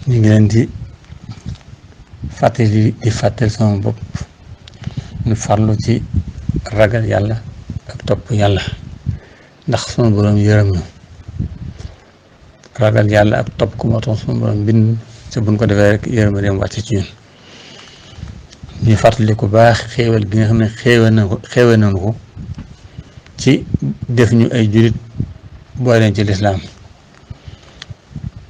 ñu ngi leen di fàttali sama bopp ñu farlu ci ragal yàlla ak topp yàlla ndax sunu borom yërëm ñu ragal yàlla ak topp ko moo tax sunu borom bind te buñ ko defee rek yërëm dem wàcc ci ñun ñu fàttali ko baax xéewal gi nga xam ne xéewal nañu ko ci def ñu ay julit booleen ci lislaam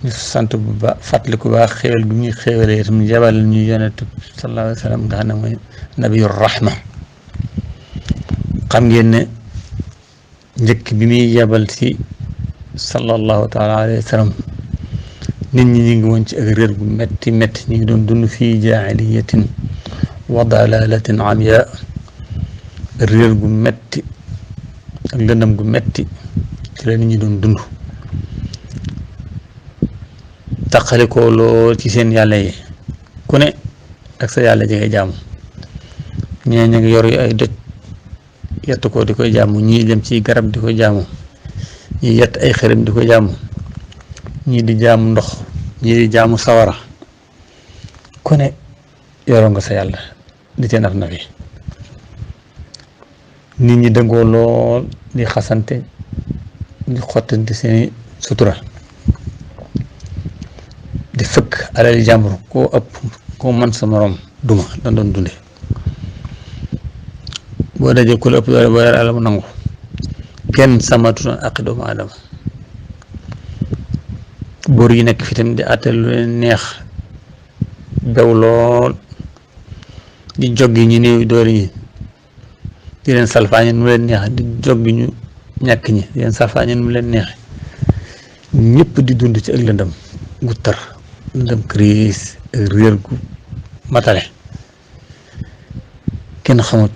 ñu sant bu baax fàttali ko baax xéewal gi ñuy xéewalee itam yabal ñu yonent sallallahu alayhi wa sallam nga xam ne mooy nabiyur rahma xam ngeen ne njëkk bi muy yabal ci sallallahu taala alayhi wa sallam nit ñi ñu ngi woon ci ak réer gu metti metti ñu ngi doon dund fii jaahiliyatin wa dalalatin amya réer gu metti ak lëndam gu metti ci la nit ñi doon dund taqali ko lool ci seen yàlla yi ku ne ak sa yàlla ji nga jaamu ñee ñu ngi yor ay doj yett ko di koy jaamu ñii dem ci garab di koy jaamu ñii yett ay xërëm di koy jaamu ñii di jaamu ndox ñii di jaamu sawara ku ne yoroo nga sa yàlla di ca naf nafi nit ñi dëngoo lool di xasante di xottante seeni sutura di fëkk alal jàmbur koo ëpp koo man sa morom duma da doon dunde boo dajee ku la ëpp doole boo yore alal mu nangu kenn sàmmatu ak doomu aadama buur yi nekk fi tamit di àtte lu leen neex bew lool di joggi ñu néew doole yi di leen salfaañe nu leen neex di joggi ñu ñàkk ñi di leen salfaañe nu leen neex ñëpp di dund ci ak lëndëm gu tar lëndëm crise ak réer gu matale kenn xamut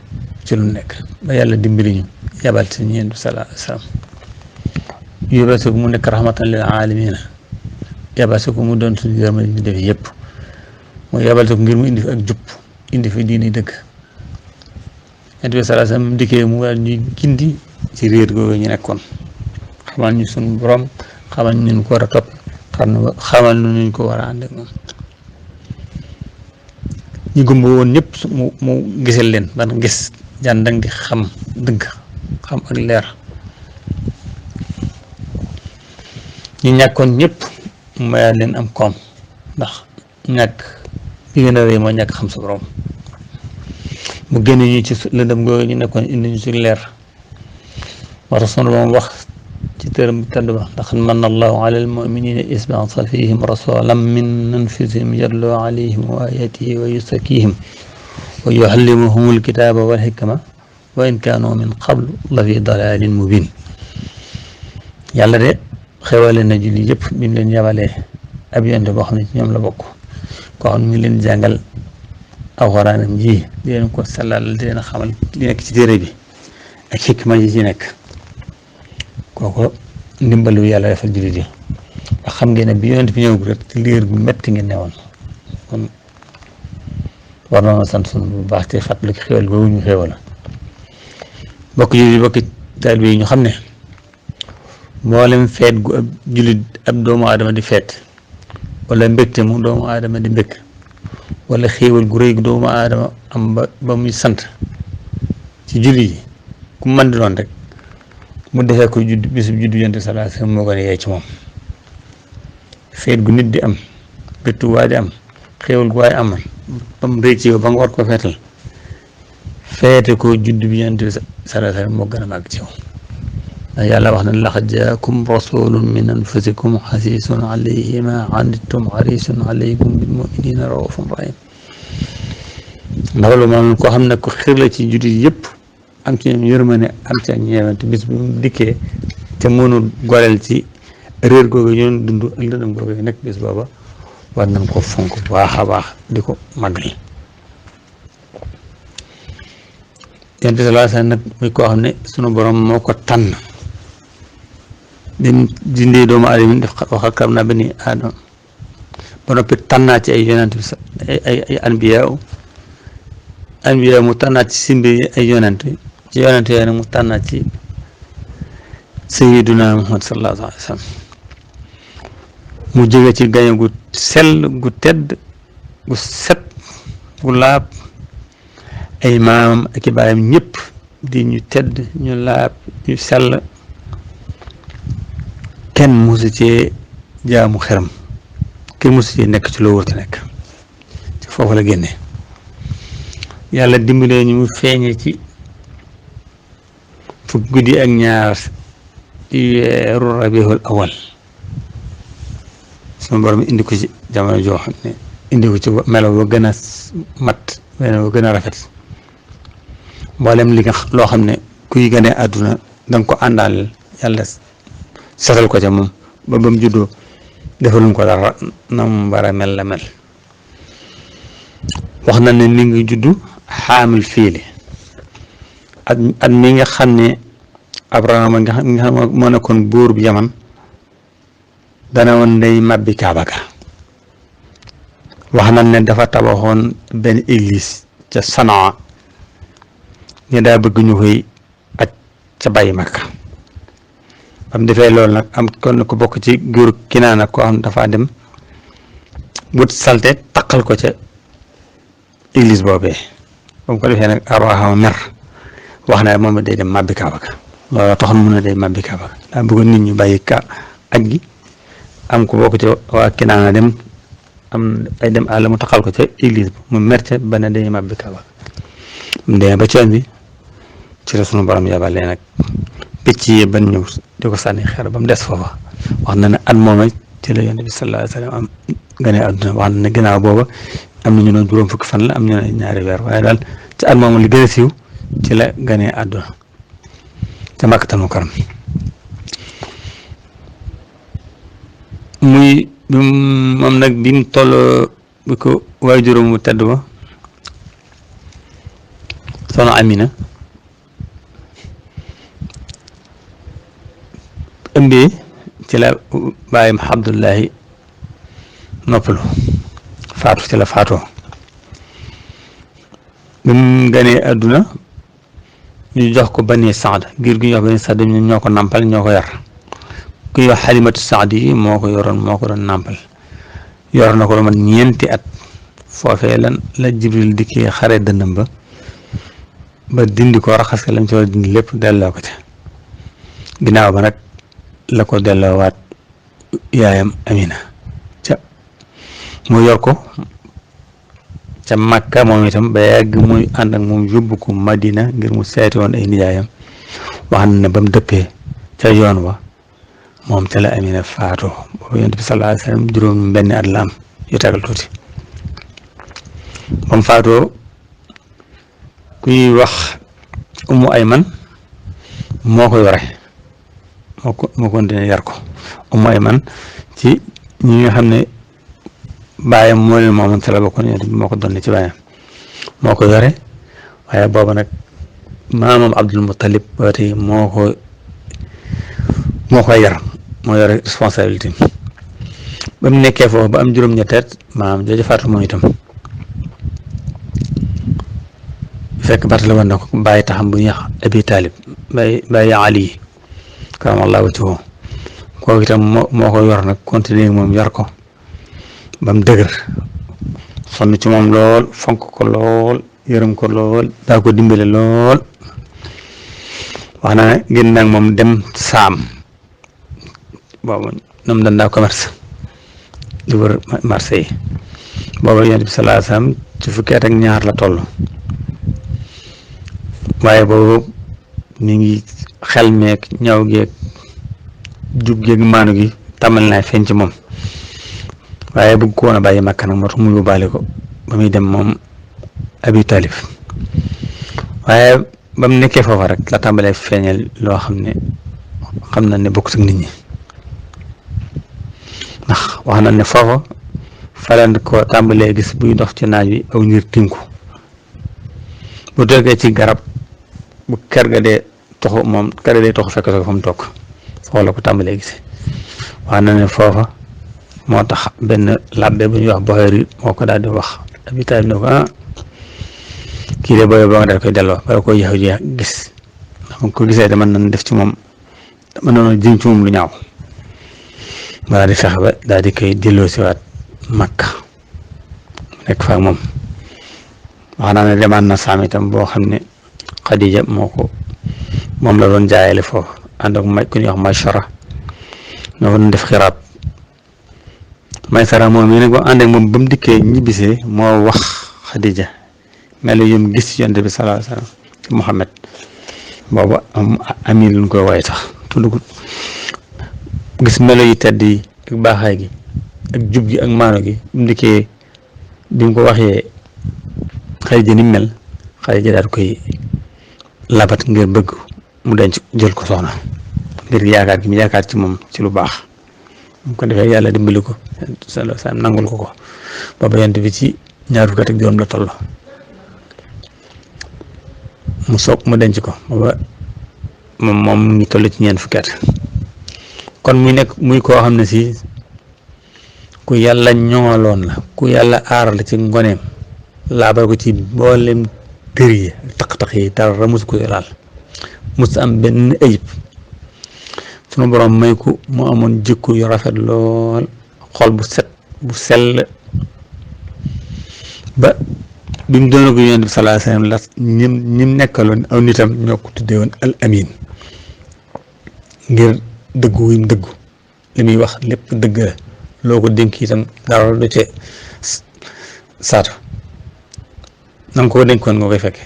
ci lu nekk ba yàlla dimbali ñu yabal ci ñeent sallallahu alayhi wa sallam yóbbal ko mu nekk rahmatan lil aalamiina yabal ko mu doon suñu yërmande ñu def yëpp mooy yabal ko ngir mu indi fi ak jub indi fi diini dëgg yonent bi sallallahu alayhi wa sallam dikkee mu war ñuy gindi ci réer googu ñu nekkoon xamal ñu suñu borom xamal ñu ko war a topp xamal ñu ko war a ànd ak moom ñu gumba woon ñëpp mu gisal leen ban gis jàndang di xam dëgg xam ak leer ñu ñàkkoon ñëpp mu mayaat leen am koom ndax ñàkk bi gën a rëy moo ñàkk xam sa borom mu génn ñu ci lëndëm googu ñu nekkoon indi ñu ci leer war sunu moom wax ci tëram tëdd ba ndax manna allahu ala almuminina is ba'atha fihim rasulan min anfusihim yatlu alayhim ayatihi wa yuzakkihim wa yuallimuhum alkitaba wal hikma wa in kaanu min qablu la fi dalalin mubin yàlla de xewale na julli yëpp bi mu leen yabalee ab yonent boo xam ne ci ñoom la bokk koo xam ne mi ngi leen jàngal alxuraanam ji di leen ko sellal di leen xamal li nekk ci téere bi ak xikma yi ci nekk kooku ndimbalu yàlla defal jullit yi ndax xam ngeen ne bi yonent bi ñëw rek ci liir gu metti ngeen newoon kon war na sant sunu bu baax te fàttali ko xéwal googu ñu xéwal bokk jullit yi bokki taalibe yi ñu xam ne mboolem feet gu ab jullit ab doomu aadama di feet wala mbégte mu doomu aadama di mbég wala xéewal gu rëy gu doomu aadama am ba muy sant ci jullit yi ku mën di doon rek mu defee ko judd bisub juddu yonent sallallahu alayhi wasallam moo gën a yee ci moom feet gu nit di am mbégte waa di am xéewal gu waay amal ba mu rëy ci yow ba nga war ko feetal feete ko judd bi yonent sallallahu alayhi wasallam moo gën a màgg ci yow ndax yàlla wax na laqad jaakum rasulun min anfusikum xasisun alayhi ma anittum harisun alaykum bil muminina raufun rahim ndax lu moom koo xam ne ko xir la ci jullit yëpp am ci ñoom yërmande am ci ñeewante bis bu dikkee te mënul goreel ci réer googu ñoon dund ak lëndëm googu nekk bis booba war nañ ko fonk bu baax a baax di ko màggal yonent bi sallallahu alayhi wasallam nag muy koo xam ne sunu borom moo ko tànn dem dindee doomu aadama def wax ak karam naa bani aadama ba noppi tànnaa ci ay yonent ay anbiya mu tànnaat ci simbi ay yonent ci yonent yooyu nag mu tànnaat ci sayyiduna Muhammad sallallahu alayhi wa sallam mu jóge ci gañe gu sell gu tedd gu set gu laab ay maamam ak i baayam ñëpp di ñu tedd ñu laab ñu sell kenn musu cee jaamu xeram kenn musu cee nekk ci loo wërta nekk ci foofu la génne yàlla dimbalee ñu mu feeñe ci fukki guddi ak ñaar ci weeru rabiul awal sama borom indi ko ci jamono joo xam ne indi ko ci melo ba gën a mat melo ba gën a rafet mboolem li nga loo xam ne kuy gane àdduna danga ko àndaal yàlla setal ko ca moom ba mu juddoo defaluñ ko dara na mu war a mel la mel wax na ne mi ngi juddu xaamil fiili at mi nga xam ne Abrahama nga xam moo nekkoon buur bi Yaman dana woon day màbbi Kaaba ga wax na ne dafa tabaxoon benn église ca Sanaa ñu daa bëgg ñu koy aj ca bàyyi Makka ba mu defee loolu nag am kon ko bokk ci góor Kinaana koo xam dafa dem wut salte taqal ko ca église boobee ba mu ko defee nag Abrahama mer wax na moom day dem màbbi Kaaba ga loolu taxoon mun a day màbbi Kaaba ga daa bëggoon nit ñu bàyyi aj gi am ko bokk ci waa Kinaana dem am ay dem àll mu taqal ko ca église mu mer ca ba ne day màbbi Kaaba ga mu demee ba coon bi ci la sunu borom yabalee nag picc yi ban ñëw di ko sànni xeer ba mu des foofa wax na ne at mooma ci la yonent bi sallallahu alayhi wa sallam am gane àdduna wax na ne ginnaaw booba am na ñu doon juróom fukki fan la am ñu ne ñaari weer waaye daal ci at mooma li gën a siiw ci la ganee àdduna ca Makkatal Mukarram muy moom nag bi mu toll bi ko waaye juróom mu tedd ba soxna Amina ëmbee ci la bàyyam Abdullahi noppalu faatu ci la faatoo bi mu ganee àdduna ñu jox ko Bani Saad ngir gi ñu wax Bani Saad ñu ñoo ko nampal ñoo ko yar ku ñuy wax Xalimatu Saad yi moo ko yoroon moo ko doon nampal yor na ko lu mat ñeenti at foofee la Jibril dikkee xare dënnam ba dindi ko raxas ko lam ci war a dindi lépp delloo ko ca ginnaaw ba nag la ko delloowaat yaayam Amina ca mu yor ko ca Makka moom itam ba yàgg muy ànd ak moom yóbbu ko Madina ngir mu seeti woon ay nijaayam wax na ne ba mu dëppee ca yoon wa moom ca la Amina faatoo boobu Yonent bi sallallahu alayhi wa sallam juróom benn at la am yu tegal tuuti ba mu faatoo ku ñuy wax Ummu Ayman moo ko yore moo continué yar ko Ummu Ayman ci ñi nga xam ne baayam moo leen moomoon sa la bokkoon Yonent bi moo ko doon ci baayam moo ko yore waaye booba nag maamam Abdul Muttalib ba tey moo koy yar moo yore responsabilité ba mu nekkee foofu ba am juróom-ñetteet maam jooju faatu moom itam fekk bartale woon na ko bàyyi taxam bu ñuy wax Abi Talib bàyyi Ali karamallahu wajhahu kooku itam moo ko yor nag continuer moom yor ko ba mu dëgër sonn ci moom lool fonk ko lool yërëm ko lool daa ko dimbale lool wax na ne génn nag moom dem Saam boobu ñoom dañ daa commerce di wër marché yi boobu Yonent bi sallallahu alayhi wa sallam ci fukki at ak ñaar la toll waaye boobu mi ngi xel meeg ñaw geeg jub geeg maanu gi tàmmal naa feeñ ci moom waaye bëgg ko woon a bàyyi Makka nag moo tax mu yóbbaale ko ba muy dem moom Abi Talib waaye ba mu nekkee foofa rek la tàmbalee feeñal loo xam ne bokkut ak nit ñi ndax wax na ne foofa falan ko tàmbalee gis buy dox ci naaj wi aw ngir tinku bu toogee ci garab bu kër ga dee toxu moom kër ga dee toxu fekk fa mu toog foofu la ko tàmbalee gis wax na ne foofa moo tax benn labbe bu ñuy wax Buxaari moo ko daal di wax Abi Taalib ne ko kii de booy boo nga daal koy delloo bala ko yaxu ji gis ndax ko gisee dama nan def ci moom dama noonu jëm ci moom lu ñaaw daal di fexe ba daal di koy delloosiwaat Makka nekk fa moom. wax naa ne demaan na saam itam boo xam ne Xadija moom la doon jaayale foofu ànd ak ku ñuy wax Maysara ñoo doon def xiraat Maysara moom yi nag ba ànd ak moom ba mu dikkee ñibbisee moo wax Xadija melo yum gis ci Yonent bi sallallahu alayhi wa sallam Muhammad boobu amin luñ koy waaye sax tudd ko gis melo yi tedd yi ak baaxaay gi ak jub gi ak maano gi mu dikkee bi mu ko waxee Xadija ni mel Xadija daal koy labat ngir bëgg mu denc jël ko soxna ngir yaakaar gi mu yaakaar ci moom ci lu baax mu ko defee yàlla dimbali ko sallallahu alayhi wa sallam nangul ko booba Yonent bi ci ñaar fukki at ak juróom la toll mu soog mu denc ko booba moom mu ngi toll ci ñeent fukki at kon muy koo xam ne si ku yàlla ñoŋaloon la ku yàlla aar la ci ngoneem laabal ko ci mboolem tër yi taq-taq yi dara mosu ko laal mos am benn ayib sunu borom may ko mu amoon jikko yu rafet lool xol bu set bu sell ba bi mu doon ko Yonent bi sallallahu alayhi wa sallam la ñim nekkaloon aw nitam ñoo ko tuddee woon al amin ngir dëggu wi mu dëggu li muy wax lépp dëgg la loo ko dénk itam dara du ca saatu na nga ko dénkoon nga koy fekke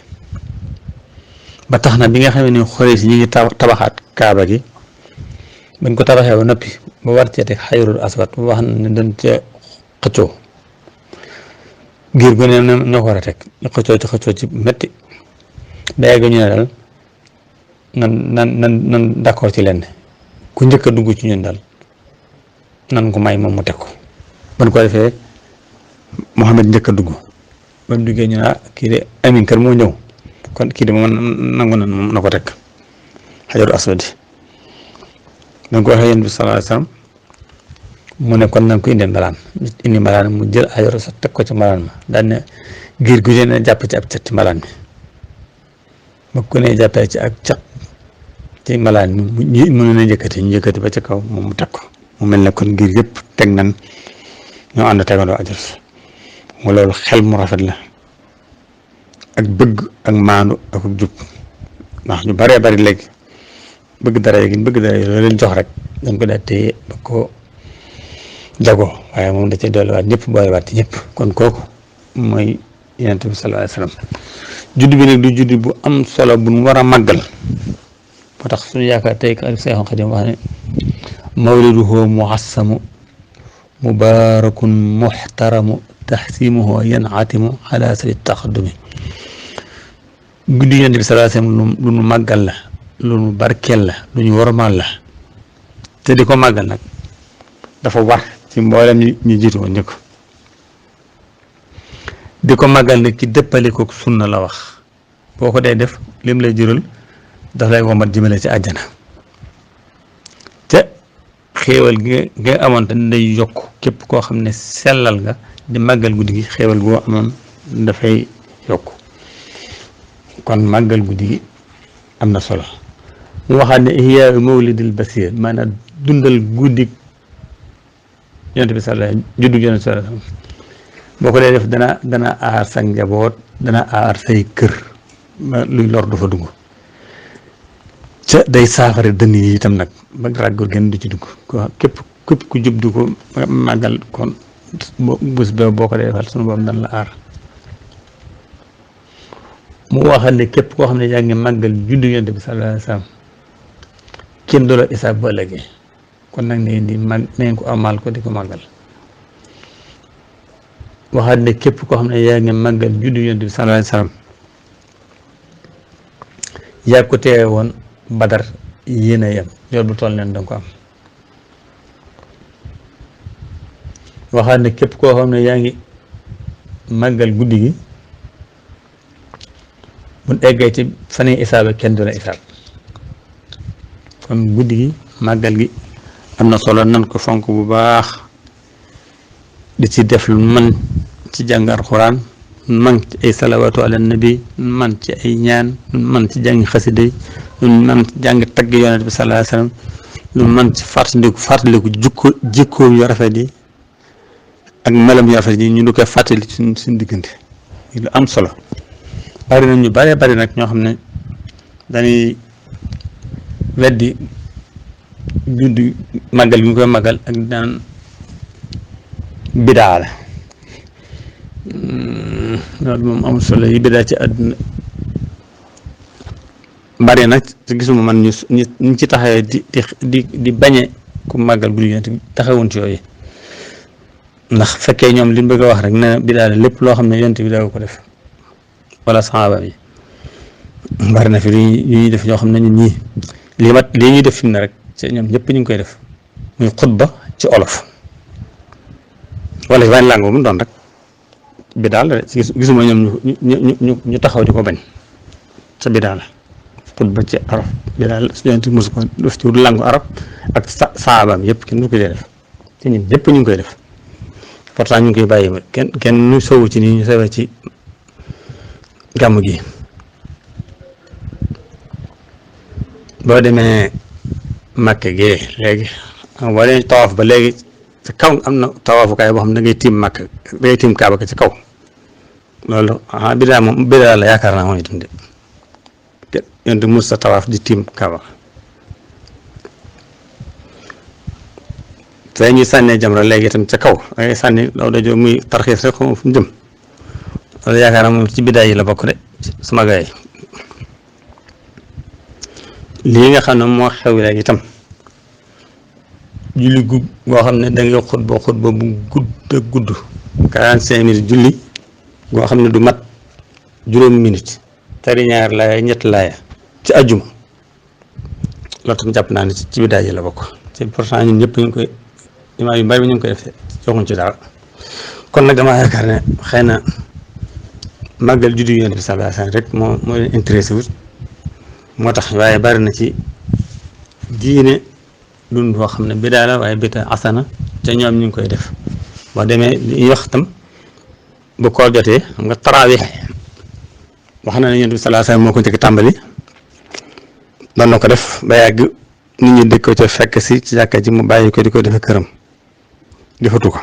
ba tax na bi nga xam ne xoolee si ñi ngi tabaxaat kaaba gi bañ ko tabaxee ba noppi ba war cee teg xajarul aswad bu wax ne dañ ca xëccoo giir gu ne ñoo ko war a teg ñu xëccoo ci métti ba yegg ñu ne daal nan d'accord ci lenn ku njëkk a dugg ci ñun daal nan ko may moom mu teg ko ban ko defee Muhammad njëkk a dugg ba mu duggee ñu ne kii de amin kër moo ñëw kon kii de moom nangu na moom na ko teg xajarul aswad da nga ko waxee Yonent bi sallallahu alayhi wa sallam mu ne kon na nga ko indi mbalaan mu jël xajarul aswad teg ko ci mbalaan ma daan ne giir gu ne jàpp ci ab cat ci mbalaan mi ba ku ne jàppee ci ak cat ci mbalaan mi mu ne ñu yëkkati ba ci kaw moom mu teg ko mu mel ne kon giir yëpp teg nan ñoo ànd tegandoo xajarul aswad mu loolu xel mu rafet la ak bëgg ak maandu ak jub ndax ñu bëree bëri léegi bëgg dara yi loolu leen jox rek dañ ko daal téye ba ko jagoo waaye moom da cee dolliwaat ñëpp boolewaat ci ñëpp kon kooku mooy Yonent bi sallallahu alayhi wa sallam judd bi nag du judd bu am solo bu mu war a màggal moo tax suñu yaakaar tey ka Seexul Xadiim wax ne mawliduhu muassamu mubarakun muhtaramu taxsimuhu yanatimu ala sari taxaddumi guddi Yonent bi sallallahu alayhi wa sallam lu nu màggal la lu nu barkeel la lu ñu wormaal la te di ko màggal nag dafa war ci mboolem ñu jiitu woon njëkk di ko màggal nag ci dëppale ko sunna la wax boo ko dee def lim lay jural daf lay womat jëmale ci àjjana te xéewal gi nga amoon te day yokk képp koo xam ne sellal nga di màggal guddi gi xéewal goo amoon dafay yokk kon màggal guddi gi am na solo mu waxaat ne ihyaa mawlidil basir maanaam dundal guddi Yonent bi juddu Yonent bi sallallahu alayhi wa sallam boo ko dee def dana aar sa njaboot dana aar say kër luy lor du fa dugg ca day saafara dënn yi itam nag ba ràggur gën du ci dugg képp ku jub du ko màggal kon bés boo ko dee defal sunu borom dana la aar mu waxal ne képp koo xam ne yaa ngi màggal juddu Yonent bi sallallahu alayhi wa sallam kenn du la isaab ba ëllëgee kon nag ne ngeen ko amal ko di ko màggal waxaat ne képp koo xam ne yaa ngi màggal juddu Yonent bi sallallahu alayhi wa sallam yaa ko teewe woon Badar yéen a yem yool bu toll neen danga ko am waxaat ne képp koo xam ne yaa ngi màggal guddi gi buñ eggee ci fan yi isaabe kenn du la isaab kon guddi gi màggal gi am na solo nan ko fonk bu baax di ci def lu man ci jàng alxuraan man ci ay salawaatu ala nabi man ci ay ñaan man ci jàng xasida man ci jàng tagg Yonent bi sallallahu alayhi wa sallam lu mën ci fàttaliku jikkoom yu rafet yi ak melam yu rafet yi ñu du koy fàttali suñ diggante lu am solo. bari na ñu bari nag ñoo xam ne dañuy weddi juddu màggal bi ñu koy màggal ak daan bidaa la loolu moom amul solo yi bidaa ci àdduna bari nag te gisuma man ñu ci taxawee di bañe ku màggal guddi Yonent bi taxawuñ ci yooyu ndax fekkee ñoom li ñu bëgg a wax rek ne bidaa la lépp loo xam ne Yonent bi daaw ko def wala saxaaba yi bari na fi li ñuy def ñoo xam ne ñun ñii lii ñuy def fi mu ne rek ci ñoom ñëpp ñu ngi koy def muy xutba ci olof wala benn langue bu mu doon rek bidaa la gisuma ñoom ñu taxaw di ko bañ sa bidaa la xutba ci arab bidaa la Yonent bi mosu ko def ci langue arab ak saxaabaam yëpp kenn du ko def te ñun ñëpp ñu ngi koy def pourtant ñu ngi koy bàyyi kenn ñu sowu ci nii ñu sawee ci gàmm gi. boo demee Màkka gee léegi boo demee tawaaf ba léegi ci kaw am na tawaafukaay boo xam ne da ngay tiim Màkka da ngay tiim Kaaba ci kaw loolu bidaa la yaakaar naa mooy itam de Yonent mos sa tawaaf di tiim Kaaba te ñuy sànnee jamra léegi itam ca kaw da ngay sànni daw dajo muy tarxiis rek xam fu mu jëm loolu yaakaar naa moom ci bidaa yi la bokk de sama gaay lii nga xam ne moo xew léegi itam julli boo xam ne da ngay xutba bu gudd 45 minutes julli boo xam ne du mat juróomi minutes tari ñaar laaya ñett laaya ci àjjuma loolu tam jàpp naa ne ci bidaa yi la bokk te pourtant ñun ñëpp ñu ngi koy imaam yu bari bi ñu ngi koy def joxuñ ci dara kon nag damaa yaakaar ne xëy na màggal juddu Yonent bi sallallahu alayhi wasallam rek moo leen intéressé wut moo tax waaye bari na ci diine dund boo xam ne bidaa la waaye bidaa asana te ñoom ñu ngi koy def boo demee li wax tam bu koor jotee xam nga tarawih wax na ne Yonent bi sallallahu alayhi wasallam moo ko njëkk tàmbali doon na ko def ba yàgg nit ñi di ko ca fekk si ci jàkka ji mu bàyyi ko di ko defe këram defatu ko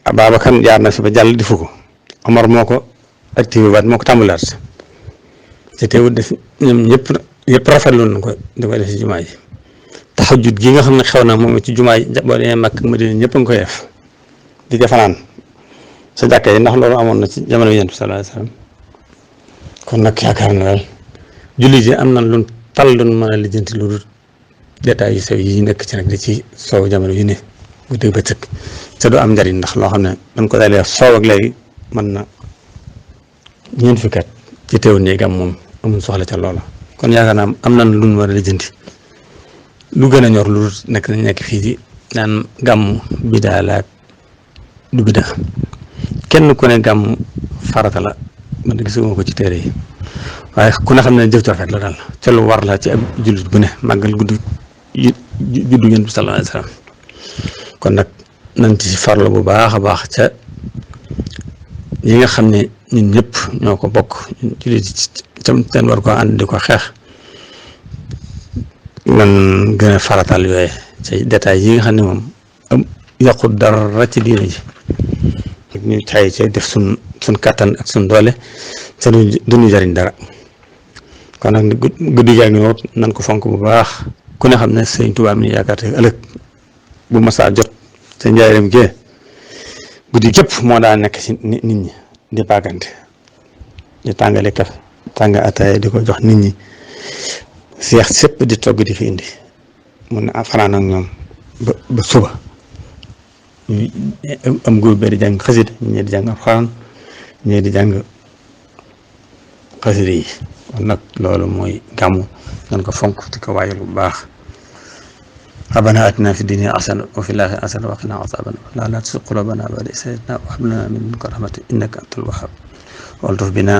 Ababacar jaar na fi ba jàll defu ko Omar moo ko activé waat moo ko tàmbalaat te teewul def ñoom ñëpp rafetlu nañ ko di ko def ci jumaa yi tahajjud gi nga xam ne xew na moom ci jumaa yi boo demee Makka Madina ñëpp a ngi koy def di ca fanaan sa jàkka yi ndax loolu amoon na ci jamono Yonent bi sallallahu alayhi wasallam kon nag yaakaar na daal jullit yi am na lu tal doon mën a lijjanti lu dul détails yu sew yi nekk ci nag di ci soow jamono yu ne guddi bëccëg te du am njariñ ndax loo xam ne dañ ko dalee soow ak léegi mën na ñeent fukki at ci teewul nii gam moom amul soxla ca loola kon yaakaar naa am nañ lu ñu war a lijjanti lu gën a ñor lu nekk fii di naan gàmm bidaa la du bidaa kenn ku ne gàmm farata la man gisuma ko ci téere yi waaye ku ne xam ne jëf ci rafet la daal ca lu war la ci ab jullit bu ne màggal juddu Yonent bi sallallahu alayhi wasallam kon nag nañ ci farlu bu baax a baax ca yi nga xam ne ñun ñëpp ñoo ko bokk jullit tam seen war ko ànd di ko xeex man gën a faratal yooye ci détails yi nga xam ne moom yàqut dara ci diine ji ñu tay ci def suñ kàttan ak suñ doole te duñu jariñ dara kon nag guddi gaa ngi woot nan ko fonk bu baax ku ne xam ne Sëñ Tuubaa mi yaakaar te ëllëg bu masaa jot te njaareem gee guddi gépp moo daa nekk ci nit ñi di pàggante di tàngale kaf tàng ataaya di ko jox nit ñi seex sépp di togg di fi indi mun na fanaan ak ñoom ba suba am góor be di jàng xasida ñii di jàng alxuraan ñii di jàng xasida yi kon nag loolu mooy gàmmu nan ko fonk di ko waajal bu baax rabbana atina fi dunya hasanatan wa fil akhirati hasanatan wa qina adhaban nar la tuzigh qulubana ba'da idh hadaytana wa hab lana min ladunka rahmatan innaka antal wahhab waltuf bina